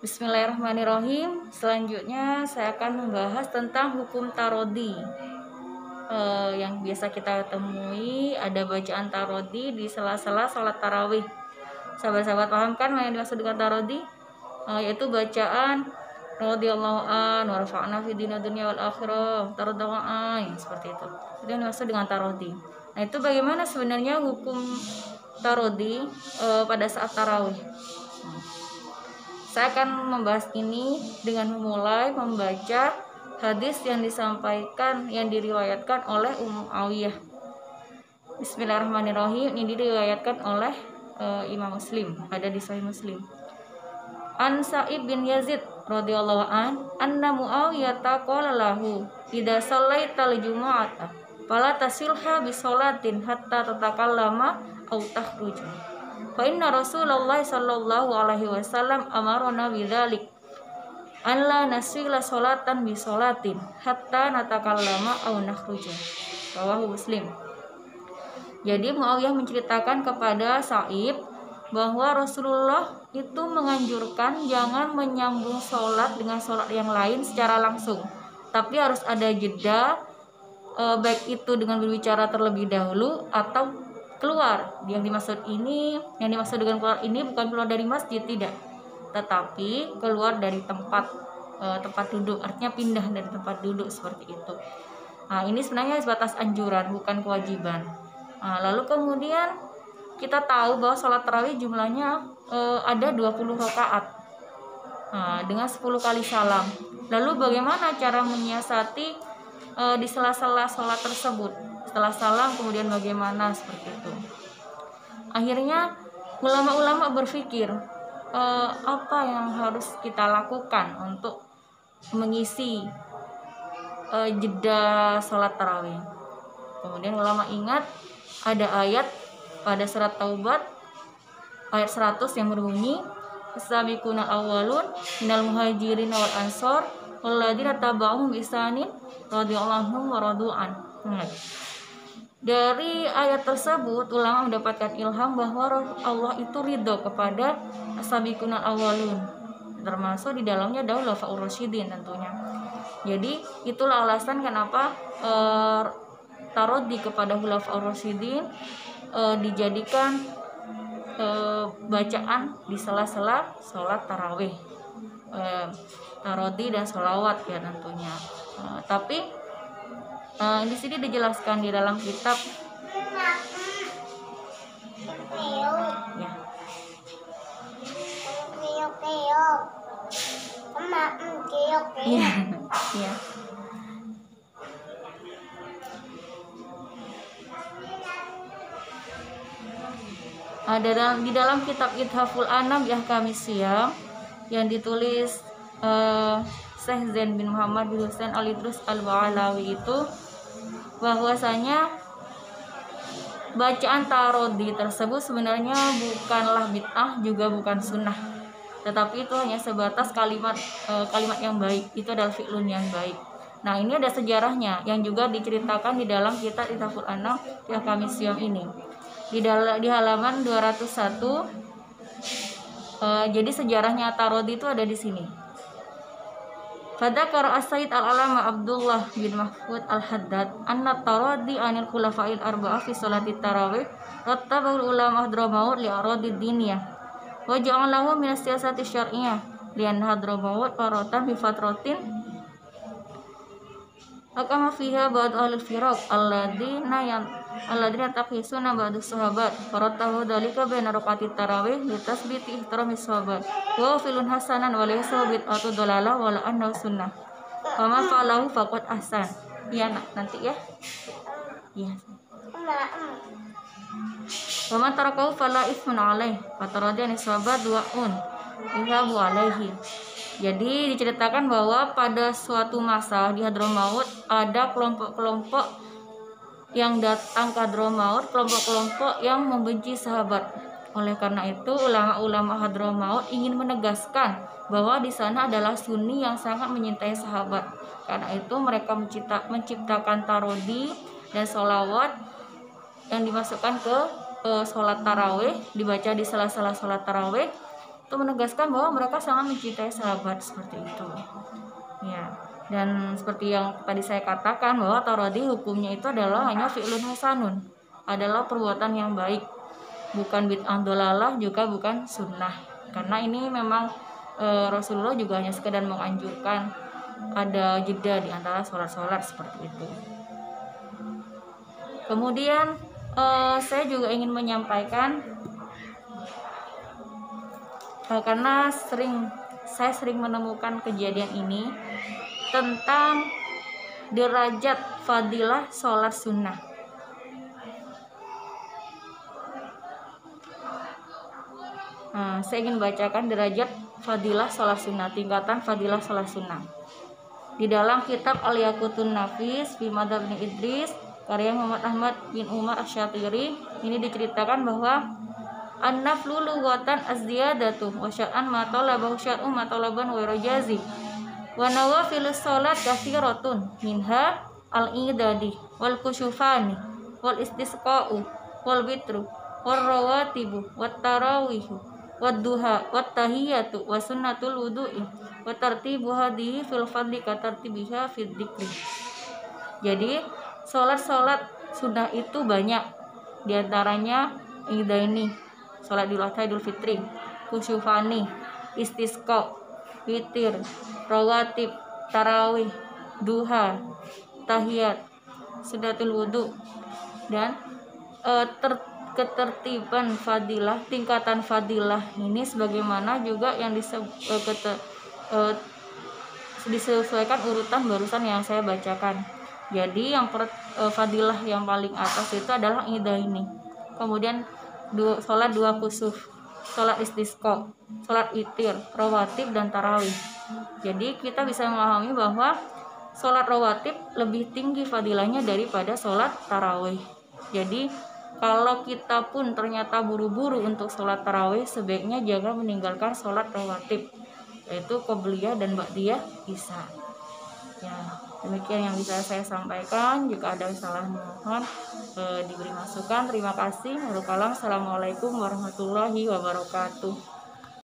Bismillahirrahmanirrahim. Selanjutnya saya akan membahas tentang hukum tarodi. Yang biasa kita temui ada bacaan tarodi di sela-sela sholat tarawih. Sahabat-sahabat paham kan yang dimaksud dengan tarodi? Yaitu bacaan radhiyallahu an wa rafa'na fid dunya wal akhirah tarodaan, seperti itu. Itu yang dimaksud dengan tarodi. Nah, itu bagaimana sebenarnya hukum tarodi pada saat tarawih? Saya akan membahas ini dengan memulai membaca hadis yang disampaikan, yang diriwayatkan oleh Muawiyah. Bismillahirrahmanirrahim. Ini diriwayatkan oleh Imam Muslim, ada di Sahih Muslim. An Sa'ib bin Yazid radhiyallahu an, anna Muawiyah qala lahu, idza shallaital jumu'ata fala tasilha bi sholatin hatta tatakallama aw takhruja. Fa inna Rasulullah sallallahu alaihi wasallam amarna bidzalik an la nasila salatan bi salatin hatta natakallama aw nakhruja. Rawahu Muslim. Jadi Muawiyah menceritakan kepada Sa'ib bahwa Rasulullah itu menganjurkan jangan menyambung sholat dengan sholat yang lain secara langsung, tapi harus ada jeda, baik itu dengan berbicara terlebih dahulu atau keluar. Yang dimaksud dengan keluar ini bukan keluar dari masjid, tidak, tetapi keluar dari tempat duduk, artinya pindah dari tempat duduk, seperti itu. Nah, ini sebenarnya sebatas anjuran, bukan kewajiban. Nah, lalu kemudian kita tahu bahwa sholat tarawih jumlahnya ada 20 rakaat dengan 10 kali salam. Lalu bagaimana cara menyiasati di sela-sela sholat tersebut? Setelah salam kemudian bagaimana, seperti itu. Akhirnya ulama-ulama berpikir apa yang harus kita lakukan untuk mengisi jeda sholat tarawih. Kemudian ulama ingat ada ayat pada surat Taubat ayat 100 yang berbunyi, as-sabiquna awwalun minal muhajirin wal ansor walladzina tabauhum bi ihsanin radhiyallahu anhum wa radu'an. Dari ayat tersebut ulama mendapatkan ilham bahwa Allah itu ridho kepada as-sabiquna awwalun, termasuk di dalamnya ada khulafaur rasyidin tentunya. Jadi itulah alasan kenapa tarodi kepada khulafaur rasyidin dijadikan bacaan di sela-sela sholat tarawih, tarodi dan sholawat ya tentunya. Tapi di sini dijelaskan di dalam kitab ya. Ya. Di dalam kitab Ithaful Anam Yahkamis Siyam yang ditulis Syekh Zain bin Muhammad bin Husain Al-Idrus Al-Ba'alawi itu bahwasanya bacaan tarodi tersebut sebenarnya bukanlah bid'ah, juga bukan sunnah, tetapi itu hanya sebatas kalimat yang baik, itu adalah fi'lun yang baik. Nah, ini ada sejarahnya yang juga diceritakan di dalam kitab Ithaful Anam Yahkamis Siyam ini. Di halaman 201, jadi sejarahnya tarodi itu ada di sini. Fadzakara as-Sayyid al-Alama Abdullah bin Mahfud al-Haddad anna tarodi anil khulafa'il arba'ah fi sholati tarawih rattabul ulama Hadramaut li aradid diniyah wa ja'alahu min as-siyasati syar'iyyah lian Hadramaut faratan bi fatratin akama fiha ba'd ahli firaq alladzina taqisuna ba'd sahabat faratahu dalika baina raqatit tarawih li tasbiti ihtirami sahabat wa filun hasanan wa laysa bid'atu dalalah wa la annahu sunnah wa ma fa'alahu faqad ahsan. Ya, nanti ya. Iya. Wa man tarakahu fala itsmun alaih wa taradani sahabat du'un ihabu alaihi. Jadi diceritakan bahwa pada suatu masa di Hadramaut ada kelompok-kelompok yang datang ke Hadramaut, kelompok-kelompok yang membenci sahabat. Oleh karena itu ulama-ulama Hadramaut ingin menegaskan bahwa di sana adalah Sunni yang sangat menyintai sahabat. Karena itu mereka menciptakan tarodi dan sholawat yang dimasukkan ke sholat tarawih, dibaca di sela-sela sholat tarawih. untuk menegaskan bahwa mereka sangat mencintai sahabat seperti itu. Ya, dan seperti yang tadi saya katakan bahwa taradi hukumnya itu adalah hanya fi'lun hasanun, adalah perbuatan yang baik, bukan bid'ah dolalah, juga bukan sunnah. Karena ini memang Rasulullah juga hanya sekedar menganjurkan ada jeda di antara sholat-sholat seperti itu. Kemudian saya juga ingin menyampaikan karena saya sering menemukan kejadian ini tentang derajat fadilah sholat sunnah. Saya ingin bacakan derajat fadilah sholat sunnah, tingkatan fadilah sholat sunnah. Di dalam kitab Al-Yaqutun Nafis fi Madhab bin Idris karya Muhammad Ahmad bin Umar Asy-Syatiri, ini diceritakan bahwa an-naflu lughatan az-ziyadatu wa syar'an ma talabahu syar'u ma talaban wa rajazi wa nawafilus salat katsiratun minha al-idadi wal kusyufani wal istisqa'u wal witru wal rawatibu wat tarawihu wad duha wat tahiyatu wa sunnatul wudu'i wa tartibu hadhihi fil fadli ka tartibiha fid dzikri. Jadi salat sunnah itu banyak, diantaranya idaini, salat Idul Fitri, kusyufani, istisqa, witir, rawatib, tarawih, duha, tahiyat, sunnatul wudu, dan ketertiban fadilah, tingkatan fadilah ini sebagaimana juga yang disesuaikan urutan barusan yang saya bacakan. Jadi yang fadilah yang paling atas itu adalah idaini, kemudian sholat dua kusuf, sholat istisqa, sholat witir, rawatib, dan tarawih. Jadi kita bisa memahami bahwa sholat rawatib lebih tinggi fadilahnya daripada sholat tarawih. Jadi kalau kita pun ternyata buru-buru untuk sholat tarawih, sebaiknya jangan meninggalkan sholat rawatib, yaitu qobliyah dan ba'diyah isya. Ya, demikian yang bisa saya sampaikan. Jika ada salah mohon diberi masukan. Terima kasih. Assalamualaikum warahmatullahi wabarakatuh.